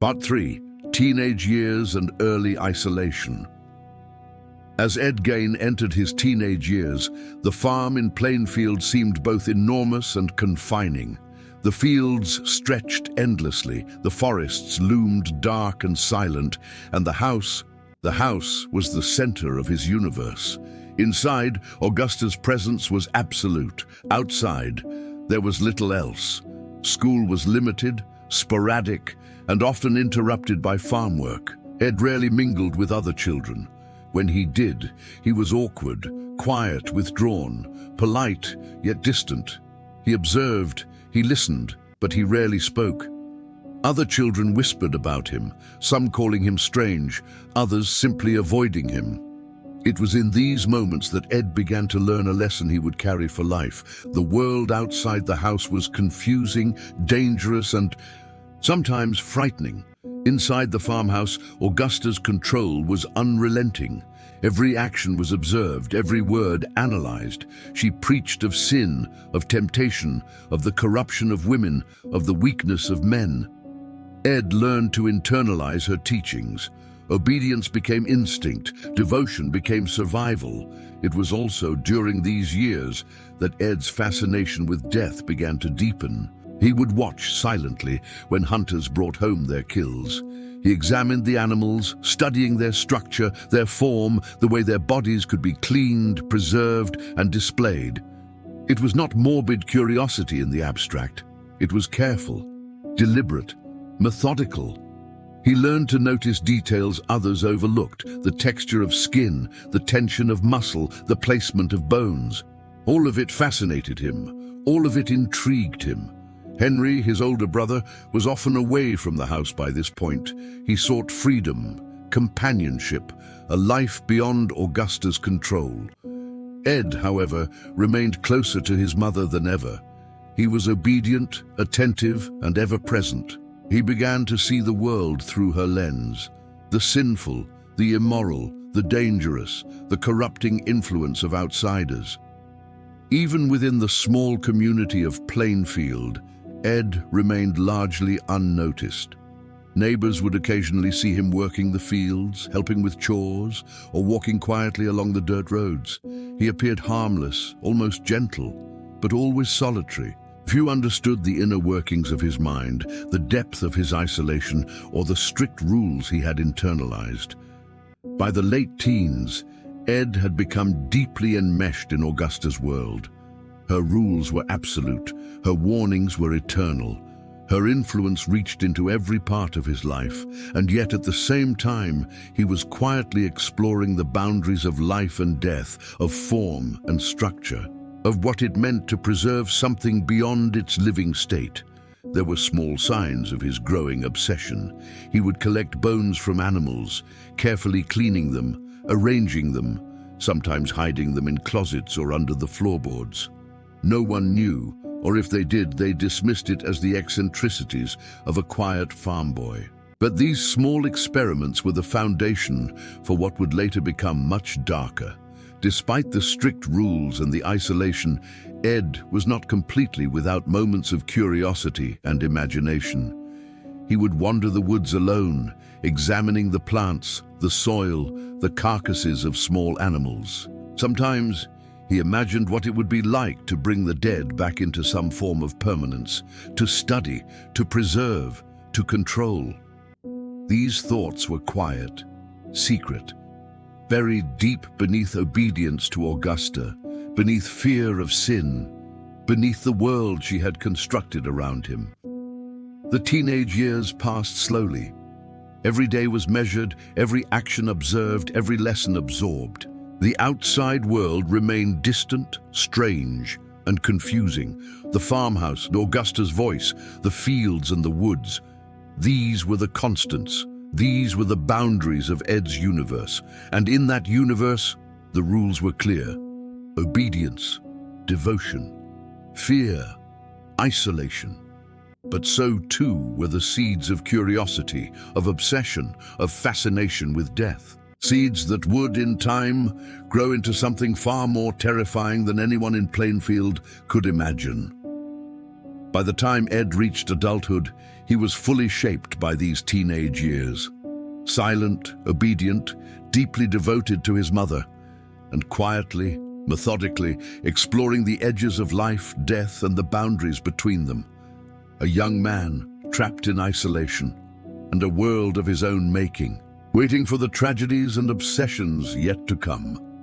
Part 3. Teenage Years and Early Isolation. As Ed Gein entered his teenage years, the farm in Plainfield seemed both enormous and confining. The fields stretched endlessly, the forests loomed dark and silent, and the house was the center of his universe. Inside, Augusta's presence was absolute. Outside, there was little else. School was limited, sporadic, and often interrupted by farm work. Ed rarely mingled with other children. When he did, he was awkward, quiet, withdrawn, polite, yet distant. He observed, he listened, but he rarely spoke. Other children whispered about him, some calling him strange, others simply avoiding him. It was in these moments that Ed began to learn a lesson he would carry for life. The world outside the house was confusing, dangerous, and sometimes frightening. Inside the farmhouse, Augusta's control was unrelenting. Every action was observed, every word analyzed. She preached of sin, of temptation, of the corruption of women, of the weakness of men. Ed learned to internalize her teachings. Obedience became instinct, devotion became survival. It was also during these years that Ed's fascination with death began to deepen. He would watch silently when hunters brought home their kills. He examined the animals, studying their structure, their form, the way their bodies could be cleaned, preserved, and displayed. It was not morbid curiosity in the abstract. It was careful, deliberate, methodical. He learned to notice details others overlooked: the texture of skin, the tension of muscle, the placement of bones. All of it fascinated him. All of it intrigued him. Henry, his older brother, was often away from the house by this point. He sought freedom, companionship, a life beyond Augusta's control. Ed, however, remained closer to his mother than ever. He was obedient, attentive, and ever-present. He began to see the world through her lens. The sinful, the immoral, the dangerous, the corrupting influence of outsiders. Even within the small community of Plainfield, Ed remained largely unnoticed. Neighbors would occasionally see him working the fields, helping with chores, or walking quietly along the dirt roads. He appeared harmless, almost gentle, but always solitary. Few understood the inner workings of his mind, the depth of his isolation, or the strict rules he had internalized. By the late teens, Ed had become deeply enmeshed in Augusta's world. Her rules were absolute, her warnings were eternal. Her influence reached into every part of his life, and yet at the same time, he was quietly exploring the boundaries of life and death, of form and structure, of what it meant to preserve something beyond its living state. There were small signs of his growing obsession. He would collect bones from animals, carefully cleaning them, arranging them, sometimes hiding them in closets or under the floorboards. No one knew, or if they did, they dismissed it as the eccentricities of a quiet farm boy. But these small experiments were the foundation for what would later become much darker. Despite the strict rules and the isolation, Ed was not completely without moments of curiosity and imagination. He would wander the woods alone, examining the plants, the soil, the carcasses of small animals. Sometimes, he imagined what it would be like to bring the dead back into some form of permanence, to study, to preserve, to control. These thoughts were quiet, secret, buried deep beneath obedience to Augusta, beneath fear of sin, beneath the world she had constructed around him. The teenage years passed slowly. Every day was measured, every action observed, every lesson absorbed. The outside world remained distant, strange, and confusing. The farmhouse, Augusta's voice, the fields and the woods. These were the constants. These were the boundaries of Ed's universe. And in that universe, the rules were clear. Obedience, devotion, fear, isolation. But so too were the seeds of curiosity, of obsession, of fascination with death. Seeds that would, in time, grow into something far more terrifying than anyone in Plainfield could imagine. By the time Ed reached adulthood, he was fully shaped by these teenage years. Silent, obedient, deeply devoted to his mother, and quietly, methodically, exploring the edges of life, death, and the boundaries between them. A young man, trapped in isolation, and a world of his own making, waiting for the tragedies and obsessions yet to come.